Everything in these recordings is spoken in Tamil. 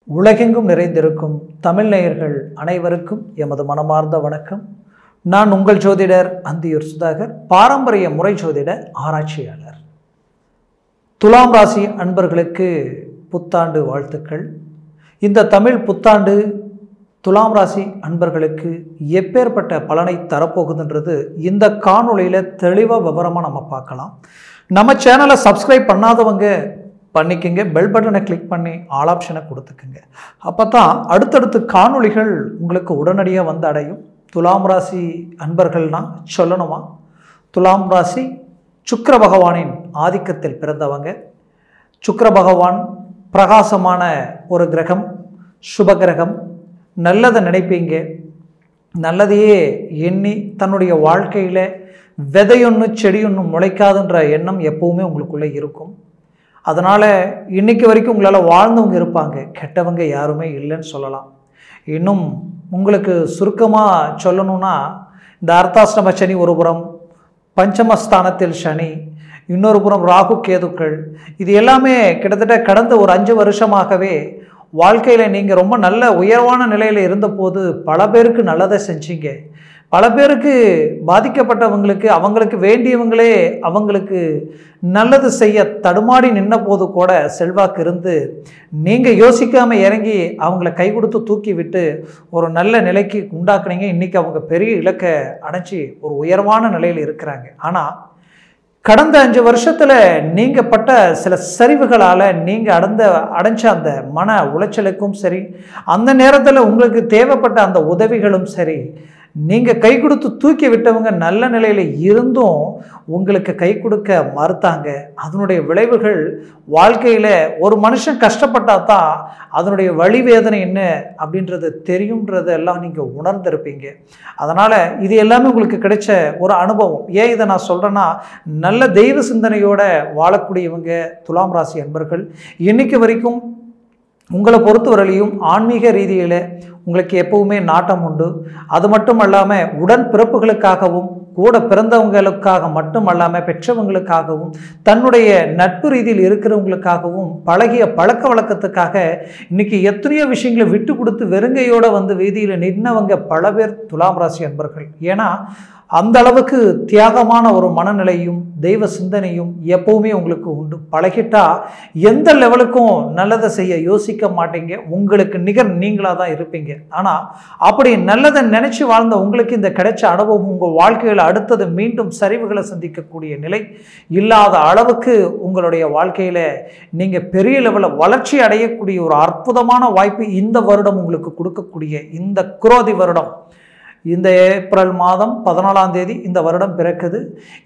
உலகெங்கும் நிறைந்திருக்கும் தமிழ் நேயர்கள் அனைவருக்கும் எமது மனமார்ந்த வணக்கம். நான் உங்கள் ஜோதிடர் அந்தியூர் சுதாகர், பாரம்பரிய முறை ஜோதிட ஆராய்ச்சியாளர். துலாம் ராசி அன்பர்களுக்கு புத்தாண்டு வாழ்த்துக்கள். இந்த தமிழ் புத்தாண்டு துலாம் ராசி அன்பர்களுக்கு எப்பேற்பட்ட பலனை தரப்போகுதுன்றது இந்த காணொளியில் தெளிவாக விவரமாக நம்ம பார்க்கலாம். நம்ம சேனலை சப்ஸ்கிரைப் பண்ணாதவங்க பண்ணிக்கங்க, பெல் பட்டனை கிளிக் பண்ணி ஆல் ஆப்ஷனை கொடுத்துக்குங்க. அப்போ தான் அடுத்தடுத்து காணொளிகள் உங்களுக்கு உடனடியாக வந்து அடையும். துலாம் ராசி அன்பர்கள்னால் சொல்லணுமா, துலாம் ராசி சுக்கிர பகவானின் ஆதிக்கத்தில் பிறந்தவங்க. சுக்கிர பகவான் பிரகாசமான ஒரு கிரகம், சுப கிரகம். நல்லதை நினைப்பீங்க, நல்லதையே எண்ணி தன்னுடைய வாழ்க்கையில் விதையொன்று செடியொன்று முளைக்காதுன்ற எண்ணம் எப்போவுமே உங்களுக்குள்ளே இருக்கும். அதனால் இன்றைக்கி வரைக்கும் உங்களால் வாழ்ந்தவங்க இருப்பாங்க, கெட்டவங்க யாருமே இல்லைன்னு சொல்லலாம். இன்னும் உங்களுக்கு சுருக்கமாக சொல்லணும்னா, இந்த அர்த்தாஷ்டம சனி ஒரு புறம், பஞ்சமஸ்தானத்தில் சனி, இன்னொரு புறம் ராகு கேதுக்கள், இது எல்லாமே கிட்டத்தட்ட கடந்த ஒரு 5 வருஷமாகவே வாழ்க்கையில் நீங்கள் ரொம்ப நல்ல உயர்வான நிலையில் இருந்தபோது பல பேருக்கு நல்லதை செஞ்சீங்க. பல பேருக்கு பாதிக்கப்பட்டவங்களுக்கு அவங்களுக்கு வேண்டியவங்களே அவங்களுக்கு நல்லது செய்ய தடுமாறி நின்ன போது கூட செல்வாக்கு இருந்து நீங்கள் யோசிக்காமல் இறங்கி அவங்கள கை கொடுத்து தூக்கி விட்டு ஒரு நல்ல நிலைக்கு உண்டாக்குனீங்க. இன்றைக்கி அவங்க பெரிய இலக்கை அடைச்சி ஒரு உயர்வான நிலையில் இருக்கிறாங்க. ஆனால் கடந்த 5 வருஷத்தில் நீங்கள் பட்ட சில சரிவுகளால் நீங்கள் அடைஞ்ச அந்த மன உளைச்சலுக்கும் சரி, அந்த நேரத்தில் உங்களுக்கு தேவைப்பட்ட அந்த உதவிகளும் சரி, நீங்கள் கை கொடுத்து தூக்கி விட்டவங்க நல்ல நிலையில் இருந்தும் உங்களுக்கு கை கொடுக்க மறுத்தாங்க. அதனுடைய விளைவுகள் வாழ்க்கையில் ஒரு மனுஷன் கஷ்டப்பட்டால் தான் அதனுடைய வலி வேதனை என்ன அப்படின்றது தெரியுன்றதெல்லாம் நீங்கள் உணர்ந்திருப்பீங்க. அதனால் இது எல்லாமே உங்களுக்கு கிடைச்ச ஒரு அனுபவம். ஏன் இதை நான் சொல்கிறேன்னா, நல்ல தெய்வ சிந்தனையோடு வாழக்கூடியவங்க துலாம் ராசி அன்பர்கள் இன்னைக்கு வரைக்கும் உங்களை பொறுத்தவரையிலையும் ஆன்மீக ரீதியில் உங்களுக்கு எப்பவுமே நாட்டம் உண்டு. அது மட்டும் அல்லாமல் உடன் பிறப்புகளுக்காகவும் கூட பிறந்தவங்களுக்காக மட்டும் அல்லாமல் பெற்றவங்களுக்காகவும் தன்னுடைய நட்பு ரீதியில் இருக்கிறவங்களுக்காகவும் பழகிய பழக்க வழக்கத்துக்காக இன்றைக்கி எத்தனையோ விஷயங்களை விட்டு கொடுத்து வெறுங்கையோடு வந்து வீதியில் நின்னவங்க பல பேர் துலாம் ராசி அன்பர்கள். ஏன்னா அந்த அளவுக்கு தியாகமான ஒரு மனநிலையும் தெய்வ சிந்தனையும் எப்பவுமே உங்களுக்கு உண்டு. பழகிட்டா எந்த லெவலுக்கும் நல்லதை செய்ய யோசிக்க மாட்டீங்க, உங்களுக்கு நிகர் நீங்களாக தான் இருப்பீங்க. ஆனால் அப்படி நல்லதை நினச்சி வாழ்ந்த உங்களுக்கு இந்த கிடைச்ச அனுபவம் உங்கள் வாழ்க்கையில் அடுத்தது மீண்டும் சரிவுகளை சந்திக்கக்கூடிய நிலை இல்லாத அளவுக்கு உங்களுடைய வாழ்க்கையில் நீங்கள் பெரிய லெவலில் வளர்ச்சி அடையக்கூடிய ஒரு அற்புதமான வாய்ப்பு இந்த வருடம் உங்களுக்கு கொடுக்கக்கூடிய இந்த குரோதி வருடம், இந்த ஏப்ரல் மாதம் 14ஆம் தேதி இந்த வருடம் பிறக்குது.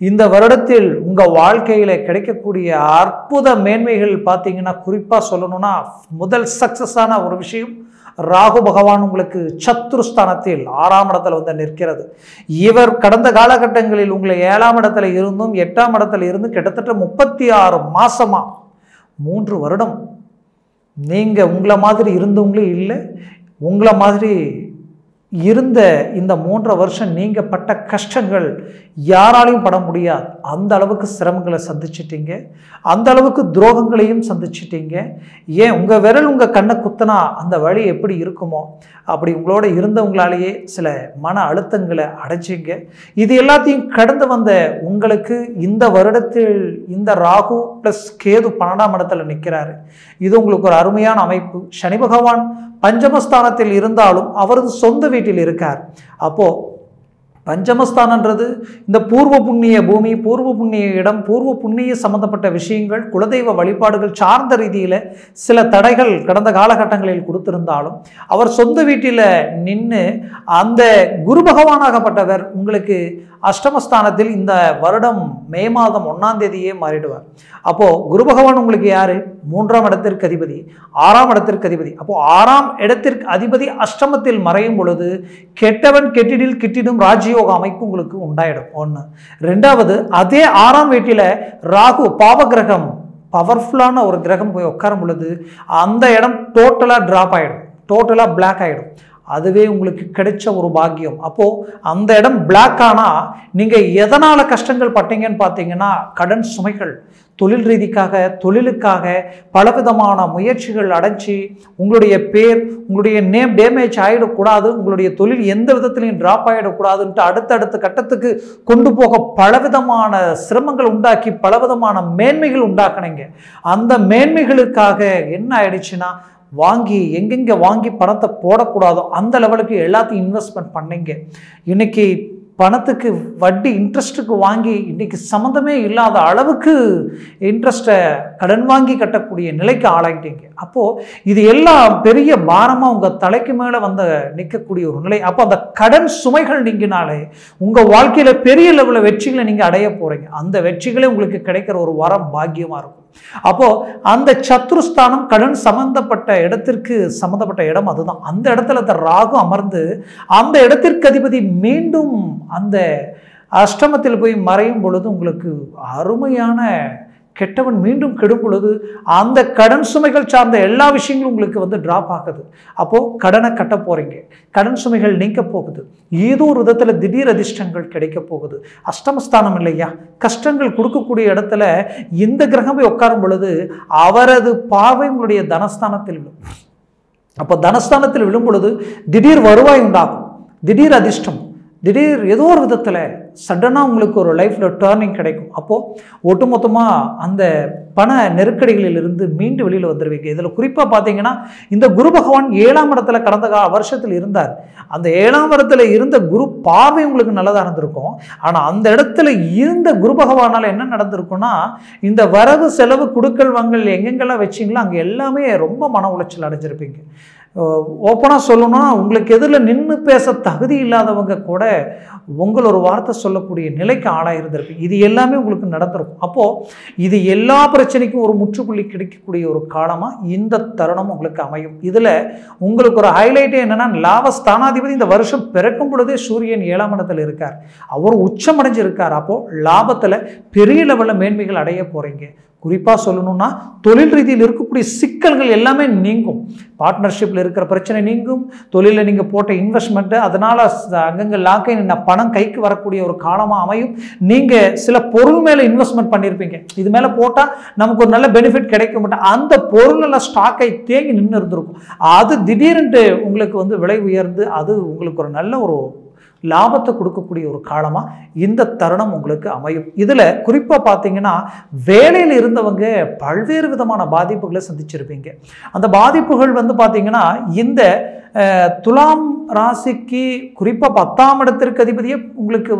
இந்த வருடத்தில் உங்கள் வாழ்க்கையில் கிடைக்கக்கூடிய அற்புத மேன்மைகள் பார்த்தீங்கன்னா, குறிப்பாக சொல்லணும்னா முதல் சக்ஸஸான ஒரு விஷயம், ராகு பகவான் உங்களுக்கு சத்ருஸ்தானத்தில் 6ஆம் இடத்துல வந்து நிற்கிறது. இவர் கடந்த காலகட்டங்களில் உங்களை 7ஆம் இடத்துல இருந்தும் 8ஆம் இடத்துல இருந்து கிட்டத்தட்ட 36 மாசமா 3 வருடம் நீங்கள் உங்களை மாதிரி இருந்தவங்களே இல்லை, உங்களை மாதிரி இருந்த இந்த 3 வருஷம் நீங்கள் பட்ட கஷ்டங்கள் யாராலையும் பட முடியாது. அந்த அளவுக்கு சிரமங்களை சந்திச்சிட்டீங்க, அந்த அளவுக்கு துரோகங்களையும் சந்திச்சிட்டீங்க. ஏன் உங்கள் விரல் உங்கள் கண்ணை குத்தினா அந்த வழி எப்படி இருக்குமோ அப்படி உங்களோட இருந்தவங்களாலேயே சில மன அழுத்தங்களை அடைச்சிங்க. இது எல்லாத்தையும் கடந்து வந்த உங்களுக்கு இந்த வருடத்தில் இந்த ராகு ப்ளஸ் கேது 12ஆம் இடத்துல நிற்கிறாரு. இது உங்களுக்கு ஒரு அருமையான அமைப்பு. சனி பகவான் பஞ்சமஸ்தானத்தில் இருந்தாலும் அவரது சொந்த வீட்டில் இருக்கார். அப்போது பஞ்சமஸ்தானன்றது இந்த பூர்வ புண்ணிய பூமி, பூர்வ புண்ணிய இடம், பூர்வ புண்ணிய சம்பந்தப்பட்ட விஷயங்கள், குலதெய்வ வழிபாடுகள் சார்ந்த ரீதியில் சில தடைகள் கடந்த காலகட்டங்களில் கொடுத்திருந்தாலும் அவர் சொந்த வீட்டில் நின்று அந்த குரு பகவானாகப்பட்டவர் உங்களுக்கு அஷ்டமஸ்தானத்தில் இந்த வருடம் மே மாதம் 1ஆம் தேதியே மாறிடுவார். அப்போது குரு பகவான் உங்களுக்கு யார்? 3ஆம் இடத்திற்கு அதிபதி, 6ஆம் இடத்திற்கு அதிபதி. அப்போது 6ஆம் இடத்திற்கு அதிபதி அஷ்டமத்தில் மறையும் பொழுது கெட்டவன் கெட்டிடில் கிட்டிடும் ராஜயோக அமைப்பு உங்களுக்கு உண்டாயிடும். 1. 2வது, அதே 6ஆம் வீட்டில் ராகு பாவகிரகம், பவர்ஃபுல்லான ஒரு கிரகம் போய் உட்காரும் பொழுது அந்த இடம் டோட்டலாக ட்ராப் ஆகிடும், டோட்டலாக பிளாக் ஆகிடும். அதுவே உங்களுக்கு கிடைச்ச ஒரு பாக்கியம். அப்போது அந்த இடம் பிளாக் ஆனால் நீங்கள் எதனால் கஷ்டங்கள் பட்டீங்கன்னு பார்த்தீங்கன்னா, கடன் சுமைகள், தொழில் ரீதிக்காக, தொழிலுக்காக பலவிதமான முயற்சிகள் அடைச்சி உங்களுடைய பேர், உங்களுடைய நேம் டேமேஜ் ஆகிடக்கூடாது, உங்களுடைய தொழில் எந்த விதத்திலையும் ட்ராப் ஆகிடக்கூடாதுன்ட்டு அடுத்தடுத்த கட்டத்துக்கு கொண்டு போக பலவிதமான சிரமங்கள் உண்டாக்கி பலவிதமான மேன்மைகள் உண்டாக்குனீங்க. அந்த மேன்மைகளுக்காக என்ன ஆயிடுச்சுன்னா, எங்கெங்கே வாங்கி பணத்தை போடக்கூடாதோ அந்த லெவலுக்கு எல்லாத்தையும் இன்வெஸ்ட்மெண்ட் பண்ணீங்க. இன்னைக்கு பணத்துக்கு வட்டி இன்ட்ரெஸ்ட்டுக்கு வாங்கி இன்றைக்கி சம்மந்தமே இல்லாத அளவுக்கு இன்ட்ரெஸ்ட்டை கடன் வாங்கி கட்டக்கூடிய நிலைக்கு ஆளாகிட்டீங்க. அப்போது இது எல்லாம் பெரிய பாரமாக உங்கள் தலைக்கு மேலே நிற்கக்கூடிய ஒரு நிலை. அப்போ அந்த கடன் சுமைகள் நீங்கினாலே உங்கள் வாழ்க்கையில் பெரிய லெவலில் வெற்றிகளை நீங்கள் அடைய போகிறீங்க. அந்த வெற்றிகளே உங்களுக்கு கிடைக்கிற ஒரு வரம் பாக்கியமாக இருக்கும். அப்போது அந்த சத்ருஸ்தானம் கடன் சம்பந்தப்பட்ட இடத்திற்கு சம்பந்தப்பட்ட இடம் அதுதான். அந்த இடத்துல ராகு அமர்ந்து அந்த இடத்திற்கு அதிபதி மீண்டும் அந்த அஷ்டமத்தில் போய் மறையும் பொழுது உங்களுக்கு அருமையான கெட்டவன் மீண்டும் கெடும் பொழுது அந்த கடன் சுமைகள் சார்ந்த எல்லா விஷயங்களும் உங்களுக்கு டிராப் ஆகுது. அப்போது கடனை கட்ட போகிறீங்க, கடன் சுமைகள் நீக்க போகுது, ஏதோ ஒரு விதத்தில் திடீர் அதிர்ஷ்டங்கள் கிடைக்க போகுது. அஷ்டமஸ்தானம் இல்லையா, கஷ்டங்கள் கொடுக்கக்கூடிய இடத்துல இந்த கிரகமே உட்காரும் பொழுது அவரது பார்வை உங்களுடைய தனஸ்தானத்தில் விழும். அப்போ தனஸ்தானத்தில் விழும் பொழுது திடீர் வருவாய் உண்டாகும், திடீர் அதிர்ஷ்டம், திடீர் ஏதோ ஒரு விதத்தில் சடனாக உங்களுக்கு ஒரு லைஃப்பில் டேர்னிங் கிடைக்கும். அப்போது ஒட்டுமொத்தமாக அந்த பண நெருக்கடிகளிலிருந்து மீண்டு வெளியில் வந்துடுவீங்க. இதில் குறிப்பாக பார்த்தீங்கன்னா, இந்த குரு பகவான் 7ஆம் இடத்துல கடந்த வருஷத்தில் இருந்தார். அந்த 7ஆம் இடத்துல இருந்த குரு பார்வை உங்களுக்கு நல்லதாக இருந்திருக்கும். ஆனால் அந்த இடத்துல இருந்த குரு பகவானால் என்ன நடந்திருக்குன்னா, இந்த வரவு செலவு கொடுக்கல் வாங்கல் எங்கெங்கெல்லாம் வச்சிங்களோ அங்கே எல்லாமே ரொம்ப மன உளைச்சல் அடைஞ்சிருப்பீங்க. ஓப்பனாக சொல்லணும்னா, உங்களுக்கு எதிரில் நின்று பேச தகுதி இல்லாதவங்க கூட உங்கள் ஒரு வார்த்தை சொல்லக்கூடிய நிலைக்கு ஆளாக இருந்திருப்பீங்க. இது எல்லாமே உங்களுக்கு நடந்திருக்கும். அப்போது இது எல்லா பிரச்சனைக்கும் ஒரு முற்றுப்புள்ளி கிடைக்கக்கூடிய ஒரு காலமாக இந்த தருணம் உங்களுக்கு அமையும். இதில் உங்களுக்கு ஒரு ஹைலைட்டே என்னென்னா, லாபஸ்தானாதிபதி இந்த வருஷம் பிறக்கும் பொழுதே சூரியன் 7ஆம் இடத்துல இருக்கார், அவர் உச்சமடைஞ்சிருக்கார். அப்போது லாபத்தில் பெரிய லெவலில் மேன்மைகள் அடைய போகிறீங்க. குறிப்பாக சொல்லணும்னா, தொழில் ரீதியில் இருக்கக்கூடிய சிக்கல்கள் எல்லாமே நீங்கும். பார்ட்னர்ஷிப்பில் இருக்கிற பிரச்சனை நீங்கும். தொழிலில் நீங்கள் போட்ட இன்வெஸ்ட்மெண்ட்டு அதனால் அங்கங்கே லாக்கை பணம் கைக்கு வரக்கூடிய ஒரு காலமாக அமையும். நீங்கள் சில பொருள் மேலே இன்வெஸ்ட்மெண்ட் பண்ணியிருப்பீங்க, இது மேலே போட்டால் நமக்கு ஒரு நல்ல பெனிஃபிட் கிடைக்க மாட்டேன், அந்த பொருளெல்லாம் ஸ்டாக்கை தேங்கி நின்று இருந்திருக்கும். அது திடீரென்று உங்களுக்கு விலை உயர்ந்து அது உங்களுக்கு ஒரு நல்ல ஒரு லாபத்தை கொடுக்கக்கூடிய ஒரு காலமாக இந்த தருணம் உங்களுக்கு அமையும். இதில் குறிப்பாக பார்த்தீங்கன்னா, வேலையில் இருந்தவங்க பல்வேறு விதமான பாதிப்புகளை சந்திச்சிருப்பீங்க. அந்த பாதிப்புகள் பார்த்தீங்கன்னா, இந்த துலாம் ராசிக்கு குறிப்பாக 10ஆம் இடத்திற்கு அதிபதியே உங்களுக்கு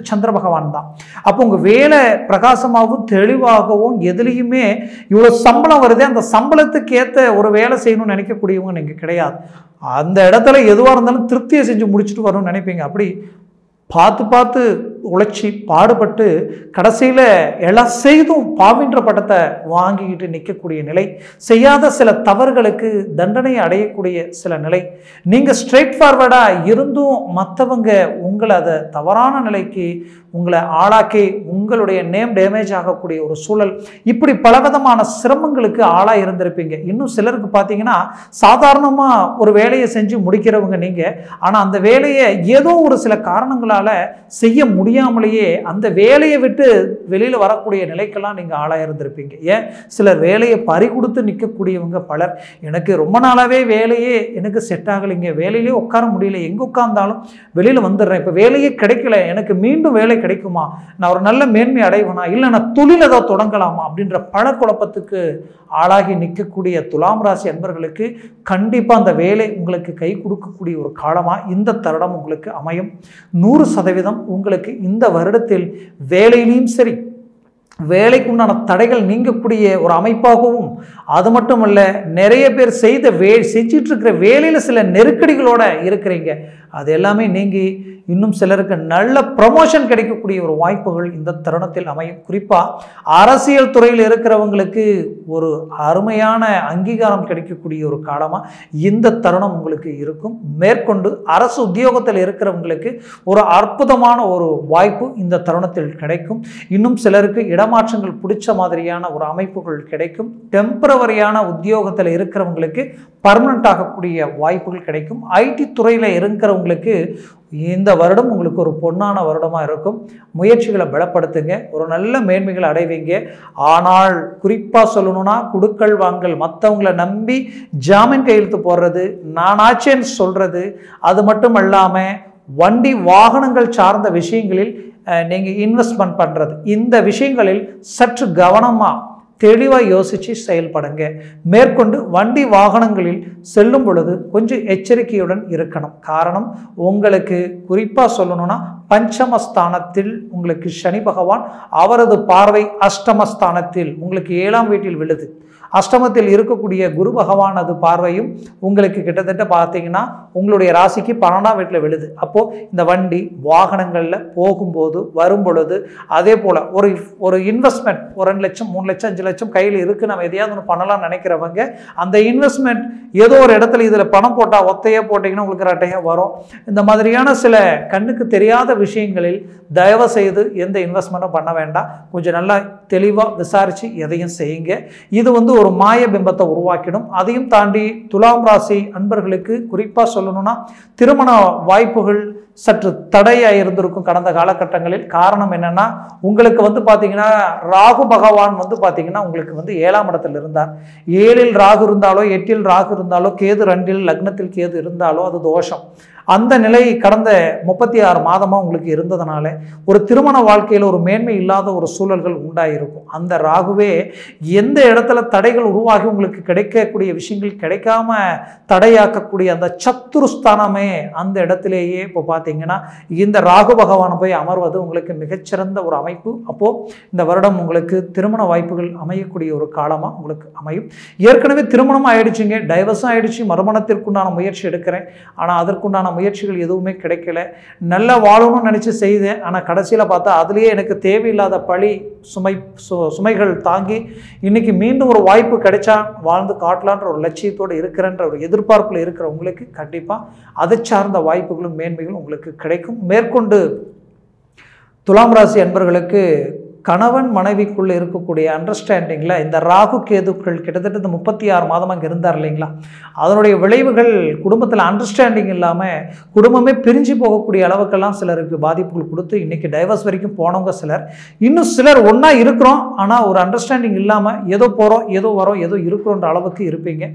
சந்திர பகவான் தான். அப்போ உங்கள் வேலை பிரகாசமாகவும் தெளிவாகவும் எதுலேயுமே இவ்வளோ சம்பளம் வருது, அந்த சம்பளத்துக்கு ஏற்ற ஒரு வேலை செய்யணும்னு நினைக்கக்கூடியவங்க நீங்கள் கிடையாது. அந்த இடத்துல எதுவாக இருந்தாலும் திருப்தியை செஞ்சு முடிச்சுட்டு வரணும்னு நினைப்பீங்க. அப்படி பார்த்து உழைச்சி பாடுபட்டு கடைசியில் எல்லாம் செய்தும் பாவின்ற பட்டத்தை வாங்கிக்கிட்டு நிற்கக்கூடிய நிலை, செய்யாத சில தவறுகளுக்கு தண்டனை அடையக்கூடிய சில நிலை, நீங்கள் ஸ்ட்ரெயிட் ஃபார்வர்டாக இருந்தும் மற்றவங்க உங்களை அதை தவறான நிலைக்கு உங்களை ஆளாக்கி உங்களுடைய நேம் டேமேஜ் ஆகக்கூடிய ஒரு சூழல், இப்படி பலவிதமான சிரமங்களுக்கு ஆளாக இருந்திருப்பீங்க. இன்னும் சிலருக்கு பார்த்தீங்கன்னா, சாதாரணமாக ஒரு வேலையை செஞ்சு முடிக்கிறவங்க நீங்கள், ஆனால் அந்த வேலையை ஏதோ ஒரு சில காரணங்களால் செய்ய முடியாமலேயே அந்த வேலையை விட்டு வெளியில் வரக்கூடிய நிலைக்கெல்லாம் நீங்கள் ஆளாக இருந்திருப்பீங்க. ஏன், சிலர் வேலையை பறி கொடுத்து நிற்கக்கூடியவங்க பலர். எனக்கு ரொம்ப நாளாகவே வேலையே எனக்கு செட் ஆகலைங்க, வேலையிலே உட்கார முடியல, எங்கே உட்கார்ந்தாலும் வெளியில் வந்துடுறேன், இப்போ வேலையே கிடைக்கல, எனக்கு மீண்டும் வேலை கிடைக்குமா, நான் ஒரு நல்ல மேன்மை அடைவனா, இல்லை நான் தொழில் ஏதாவது தொடங்கலாமா அப்படின்ற பல குழப்பத்துக்கு ஆளாகி நிற்கக்கூடிய துலாம் ராசி அன்பர்களுக்கு கண்டிப்பாக அந்த வேலை உங்களுக்கு கை கொடுக்கக்கூடிய ஒரு காலமாக இந்த தருணம் உங்களுக்கு அமையும். 100% உங்களுக்கு இந்த வருடத்தில் வேலையிலையும் சரி, வேலைக்குண்டான தடைகள் நீங்கக்கூடிய ஒரு அமைப்பாகவும், அது மட்டுமல்ல நிறைய பேர் செஞ்சிட்டு இருக்கிற வேலையில் சில நெருக்கடிகளோடு இருக்கிறீங்க, அது எல்லாமே நீங்கி இன்னும் சிலருக்கு நல்ல ப்ரமோஷன் கிடைக்கக்கூடிய ஒரு வாய்ப்புகள் இந்த தருணத்தில் அமையும். குறிப்பாக அரசியல் துறையில் இருக்கிறவங்களுக்கு ஒரு அருமையான அங்கீகாரம் கிடைக்கக்கூடிய ஒரு காலமாக இந்த தருணம் உங்களுக்கு இருக்கும். மேற்கொண்டு அரசு உத்தியோகத்தில் இருக்கிறவங்களுக்கு ஒரு அற்புதமான ஒரு வாய்ப்பு இந்த தருணத்தில் கிடைக்கும். இன்னும் சிலருக்கு இடமாற்றங்கள் பிடிச்ச மாதிரியான ஒரு அமைப்புகள் கிடைக்கும். டெம்பரவரியான உத்தியோகத்தில் இருக்கிறவங்களுக்கு பர்மனண்ட் ஆகக்கூடிய வாய்ப்புகள் கிடைக்கும். ஐடி துறையில் இருக்கிறவங்களுக்கு இந்த வருடம் உங்களுக்கு ஒரு பொன்னான வருடமாக இருக்கும். முயற்சிகளை பலப்படுத்துங்க, ஒரு நல்ல மேன்மைகளை அடைவீங்க. ஆனால் குறிப்பாக சொல்லணும்னா குடுக்கல் வாங்கல், மற்றவங்களை நம்பி ஜாமீன் கையெழுத்து போடுறது, நானாச்சேன்னு சொல்கிறது, அது மட்டும் இல்லாமல் வண்டி வாகனங்கள் சார்ந்த விஷயங்களில் நீங்கள் இன்வெஸ்ட்மெண்ட் பண்ணுறது, இந்த விஷயங்களில் சற்று கவனமாக தெளிவாக யோசித்து செயல்படுங்க. மேற்கொண்டு வண்டி வாகனங்களில் செல்லும் பொழுது கொஞ்சம் எச்சரிக்கையுடன் இருக்கணும். காரணம், உங்களுக்கு குறிப்பாக சொல்லணும்னா பஞ்சமஸ்தானத்தில் உங்களுக்கு சனி பகவான் அவரது பார்வை அஷ்டமஸ்தானத்தில் உங்களுக்கு 7ஆம் வீட்டில் விழுது. அஷ்டமத்தில் இருக்கக்கூடிய குரு பகவானது பார்வையும் உங்களுக்கு கிட்டத்தட்ட பார்த்தீங்கன்னா உங்களுடைய ராசிக்கு 12ஆம் வீட்டில் விழுது. அப்போது இந்த வண்டி வாகனங்களில் போகும்போது வரும் பொழுது அதே போல் ஒரு இன்வெஸ்ட்மெண்ட் ஒரு 2 லட்சம் 3 லட்சம் 5 லட்சம் கையில் இருக்குது, நம்ம எதையாவது ஒன்று பண்ணலாம்னு நினைக்கிறவங்க அந்த இன்வெஸ்ட்மெண்ட் ஏதோ ஒரு இடத்துல இதில் பணம் போட்டால் ஒத்தையாக போட்டிங்கன்னா உங்களுக்கு ரெட்டையாக வரும். இந்த மாதிரியான சில கண்ணுக்கு தெரியாத விஷயங்களில் தயவு செய்து எந்த இன்வெஸ்ட்மெண்ட்டும் பண்ண வேண்டாம். கொஞ்சம் நல்லா தெளிவாக விசாரித்து எதையும் செய்யுங்க. இது ஒரு மாய பிம்பத்தை உருவாக்கிடும். அதையும் தாண்டி துலாம் ராசி அன்பர்களுக்கு குறிப்பாக சொல்லணும்னா திருமண வாய்ப்புகள் சற்று தடையாக இருந்திருக்கும் கடந்த காலகட்டங்களில். காரணம் என்னன்னா, உங்களுக்கு பார்த்தீங்கன்னா ராகு பகவான் பார்த்தீங்கன்னா உங்களுக்கு 7ஆம் இடத்தில் இருந்தார். 7இல் ராகு இருந்தாலோ 8இல் ராகு இருந்தாலோ கேது 2இல் லக்னத்தில் கேது இருந்தாலோ அது தோஷம். அந்த நிலை கடந்த 36 மாதமாக உங்களுக்கு இருந்ததுனால ஒரு திருமண வாழ்க்கையில் ஒரு மேன்மை இல்லாத ஒரு சூழல்கள் உண்டாயிருக்கும். அந்த ராகுவே எந்த இடத்துல தடைகள் உருவாகி உங்களுக்கு கிடைக்கக்கூடிய விஷயங்கள் கிடைக்காம தடையாக்கக்கூடிய அந்த சத்துருஸ்தானமே அந்த இடத்திலேயே இப்போ பார்த்தீங்கன்னா இந்த ராகு பகவான் போய் அமர்வது உங்களுக்கு மிகச்சிறந்த ஒரு அமைப்பு. அப்போது இந்த வருடம் உங்களுக்கு திருமண வாய்ப்புகள் அமையக்கூடிய ஒரு காலமாக உங்களுக்கு அமையும். ஏற்கனவே திருமணம் ஆயிடுச்சுங்க, டைவர்ஸும் ஆயிடுச்சு, மறுமணத்திற்குண்டான முயற்சி எடுக்கிறேன், ஆனால் அதற்குண்டான முயற்சிகள் எதுவுமே கிடைக்கல. நல்லா வாழணும்னு நினச்சி செய்தேன், ஆனால் கடைசியில் பார்த்தா அதுலேயே எனக்கு தேவையில்லாத பழி சுமைகள் தாங்கி இன்னைக்கு மீண்டும் ஒரு வாய்ப்பு கிடைச்சா வாழ்ந்து காட்டலான்ற ஒரு லட்சியத்தோடு இருக்கிறன்ற ஒரு எதிர்பார்ப்பில் இருக்கிற உங்களுக்கு கண்டிப்பாக அதை சார்ந்த வாய்ப்புகளும் மேன்மைகளும் உங்களுக்கு கிடைக்கும். மேற்கொண்டு துலாம் ராசி அன்பர்களுக்கு கணவன் மனைவிக்குள்ளே இருக்கக்கூடிய அண்டர்ஸ்டாண்டிங்கில் இந்த ராகு கேதுக்கள் கிட்டத்தட்ட இந்த 36 மாதமாக இங்கே இருந்தார் இல்லைங்களா, அதனுடைய விளைவுகள் குடும்பத்தில் அண்டர்ஸ்டாண்டிங் இல்லாமல் குடும்பமே பிரிஞ்சு போகக்கூடிய அளவுக்கெல்லாம் சிலருக்கு பாதிப்புகள் கொடுத்து இன்றைக்கி டைவர்ஸ் வரைக்கும் போனவங்க சிலர், இன்னும் சிலர் ஒன்றா இருக்கிறோம் ஆனால் ஒரு அண்டர்ஸ்டாண்டிங் இல்லாமல் ஏதோ போகிறோம் ஏதோ வரோம் ஏதோ இருக்கிறோன்ற அளவுக்கு இருப்பீங்க.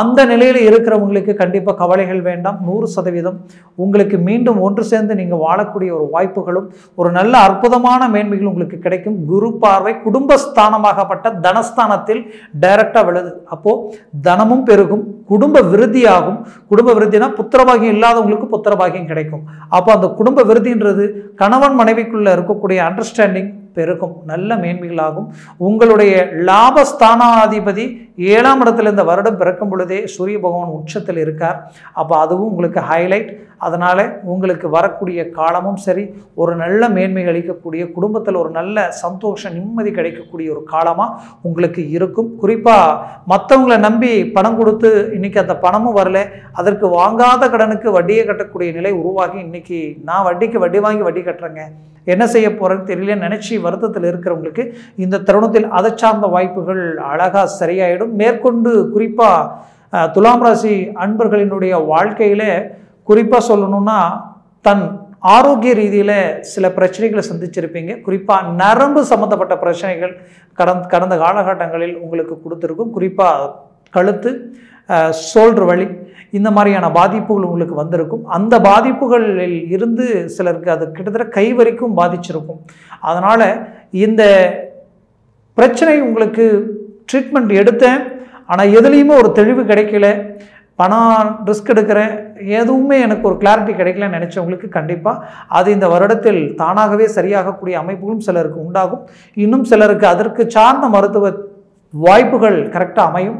அந்த நிலையில் இருக்கிறவங்களுக்கு கண்டிப்பாக கவலைகள் வேண்டாம். 100% உங்களுக்கு மீண்டும் ஒன்று சேர்ந்து நீங்கள் வாழக்கூடிய ஒரு வாய்ப்புகளும் ஒரு நல்ல அற்புதமான மேன்மைகளும் உங்களுக்கு கிடைக்கும். குரு பார்வை குடும்பஸ்தானமாகப்பட்ட தனஸ்தானத்தில் டைரக்டா விழுது. அப்போ தனமும் பெருகும், குடும்ப விருத்தியாகும். குடும்ப விருத்தினா புத்திரபாகியம் இல்லாதவங்களுக்கு புத்திரபாகியம் கிடைக்கும். அப்போ அந்த குடும்ப விருத்தின்றது கணவன் மனைவிக்குள்ள இருக்கக்கூடிய அண்டர்ஸ்டாண்டிங் பெருகும், நல்ல மேன்மைகளாகும். உங்களுடைய லாபஸ்தானாதிபதி 7ஆம் இடத்துல இந்த வருடம் பிறக்கும் பொழுதே சூரிய பகவான் உச்சத்தில் இருக்கார். அப்போ அதுவும் உங்களுக்கு ஹைலைட். அதனால் உங்களுக்கு வரக்கூடிய காலமும் சரி ஒரு நல்ல மேன்மை அளிக்கக்கூடிய குடும்பத்தில் ஒரு நல்ல சந்தோஷம் நிம்மதி கிடைக்கக்கூடிய ஒரு காலமாக உங்களுக்கு இருக்கும். குறிப்பாக மற்றவங்களை நம்பி பணம் கொடுத்து இன்றைக்கி அந்த பணமும் வரல, அதற்கு வாங்காத கடனுக்கு வட்டியை கட்டக்கூடிய நிலை உருவாகி இன்றைக்கி நான் வட்டிக்கு வட்டி வாங்கி வட்டி கட்டுறேங்க, என்ன செய்ய போகிறேன்னு தெரியல நினச்சி வருத்தத்தில் இருக்கிறவங்களுக்கு இந்த தருணத்தில் அதை சார்ந்த வாய்ப்புகள் அழகாக சரியாயிடும். மேற்கொண்டு குறிப்பாக துலாம் ராசி அன்பர்களினுடைய வாழ்க்கையில் குறிப்பாக சொல்லணும்னா தன் ஆரோக்கிய ரீதியில் சில பிரச்சனைகளை சந்திச்சிருப்பீங்க. குறிப்பாக நரம்பு சம்மந்தப்பட்ட பிரச்சனைகள் கடந்த காலகட்டங்களில் உங்களுக்கு கொடுத்துருக்கும். குறிப்பாக கழுத்து ஷோல்டர் வலி இந்த மாதிரியான பாதிப்புகள் உங்களுக்கு வந்திருக்கும். அந்த பாதிப்புகளில் இருந்து சிலருக்கு அது கிட்டத்தட்ட கை வரைக்கும் பாதிச்சிருக்கும். அதனால் இந்த பிரச்சனை உங்களுக்கு ட்ரீட்மெண்ட் எடுத்தேன், ஆனால் எதுலேயுமே ஒரு தெளிவு கிடைக்கல, பணம் ரிஸ்க் எடுக்கிறேன், எதுவுமே எனக்கு ஒரு கிளாரிட்டி கிடைக்கலன்னு நினச்சவங்களுக்கு கண்டிப்பாக அது இந்த வருடத்தில் தானாகவே சரியாகக்கூடிய அமைப்புகளும் சிலருக்கு உண்டாகும். இன்னும் சிலருக்கு அதற்கு சார்ந்த மருத்துவ வாய்ப்புகள் கரெக்டாக அமையும்.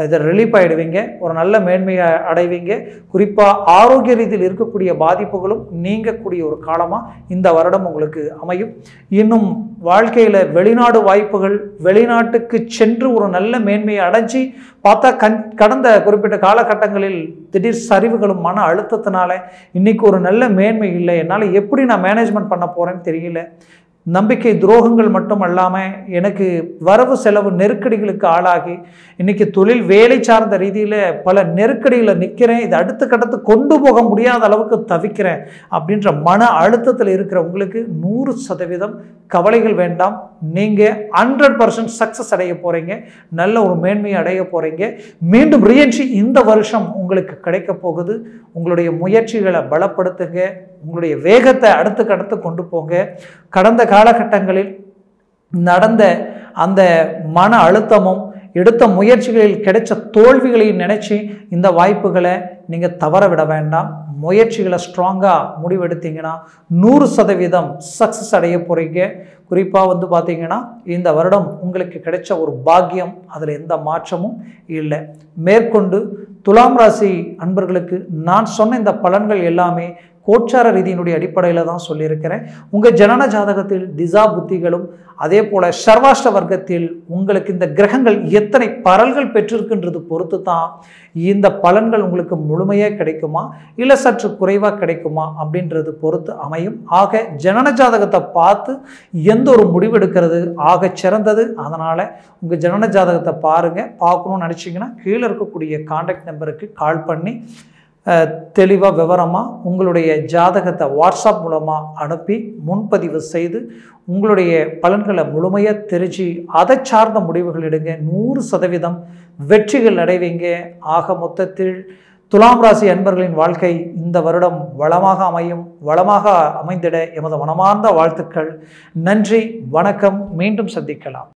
இதை ரிலீஃப் ஆகிடுவீங்க, ஒரு நல்ல மேன்மையை அடைவீங்க. குறிப்பாக ஆரோக்கிய ரீதியில் இருக்கக்கூடிய பாதிப்புகளும் நீங்கக்கூடிய ஒரு காலமாக இந்த வருடம் உங்களுக்கு அமையும். இன்னும் வாழ்க்கையில் வெளிநாடு வாய்ப்புகள், வெளிநாட்டுக்கு சென்று ஒரு நல்ல மேன்மையை அடைஞ்சி பார்த்தா கடந்த குறிப்பிட்ட காலகட்டங்களில் திடீர் சரிவுகளும் மன அழுத்தத்தினால இன்றைக்கி ஒரு நல்ல மேன்மை இல்லை, என்னால் எப்படி நான் மேனேஜ்மெண்ட் பண்ண போகிறேன்னு தெரியல, நம்பிக்கை துரோகங்கள் மட்டும் அல்லாமல் எனக்கு வரவு செலவு நெருக்கடிகளுக்கு ஆளாகி இன்றைக்கி தொழில் வேலை சார்ந்த ரீதியில் பல நெருக்கடிகளை நிற்கிறேன், இது அடுத்த கட்டத்துக்கு கொண்டு போக முடியாத அளவுக்கு தவிக்கிறேன் அப்படின்ற மன அழுத்தத்தில் இருக்கிற உங்களுக்கு 100% கவலைகள் வேண்டாம். நீங்கள் 100% சக்ஸஸ் அடைய போகிறீங்க, நல்ல ஒரு மேன்மையை அடைய போகிறீங்க. மீண்டும் ரீஎன்ட்ரி இந்த வருஷம் உங்களுக்கு கிடைக்க போகுது. உங்களுடைய முயற்சிகளை பலப்படுத்துங்க, உங்களுடைய வேகத்தை அடுத்து கொண்டு போங்க. கடந்த காலகட்டங்களில் நடந்த அந்த மன அழுத்தமும் எடுத்த முயற்சிகளில் கிடைச்ச தோல்விகளையும் நினச்சி இந்த வாய்ப்புகளை நீங்கள் தவற விட வேண்டாம். முயற்சிகளை ஸ்ட்ராங்காக முடிவெடுத்தீங்கன்னா 100% சக்ஸஸ் அடைய போகிறீங்க. குறிப்பாக பார்த்தீங்கன்னா இந்த வருடம் உங்களுக்கு கிடைச்ச ஒரு பாக்கியம், அதில் எந்த மாற்றமும் இல்லை. மேற்கொண்டு துலாம் ராசி அன்பர்களுக்கு நான் சொன்ன இந்த பலன்கள் எல்லாமே கோச்சார ரீதியினுடைய அடிப்படையில் தான் சொல்லியிருக்கிறேன். உங்கள் ஜனன ஜாதகத்தில் திசா புத்திகளும் அதே போல் சர்வாஷ்ட வர்க்கத்தில் உங்களுக்கு இந்த கிரகங்கள் எத்தனை பரல்கள் பெற்றிருக்குன்றது பொறுத்து தான் இந்த பலன்கள் உங்களுக்கு முழுமையாக கிடைக்குமா இல்லை சற்று குறைவாக கிடைக்குமா அப்படின்றது பொறுத்து அமையும். ஆக ஜனன ஜாதகத்தை பார்த்து எந்த ஒரு முடிவெடுக்கிறது ஆக சிறந்தது. அதனால் உங்கள் ஜனன ஜாதகத்தை பாருங்கள். பார்க்கணும்னு நினச்சிங்கன்னா கீழே இருக்கக்கூடிய கான்டாக்ட் நம்பருக்கு கால் பண்ணி தெளிவாக விவரமாக உங்களுடைய ஜாதகத்தை வாட்ஸ்அப் மூலமாக அனுப்பி முன்பதிவு செய்து உங்களுடைய பலன்களை முழுமையாக தெரிஞ்சு அதை சார்ந்த முடிவுகள் எடுங்க. 100% வெற்றிகள் அடைவீங்க. ஆக மொத்தத்தில் துலாம் ராசி அன்பர்களின் வாழ்க்கை இந்த வருடம் வளமாக அமையும். வளமாக அமைந்திட எமது மனமார்ந்த வாழ்த்துக்கள். நன்றி, வணக்கம். மீண்டும் சந்திக்கலாம்.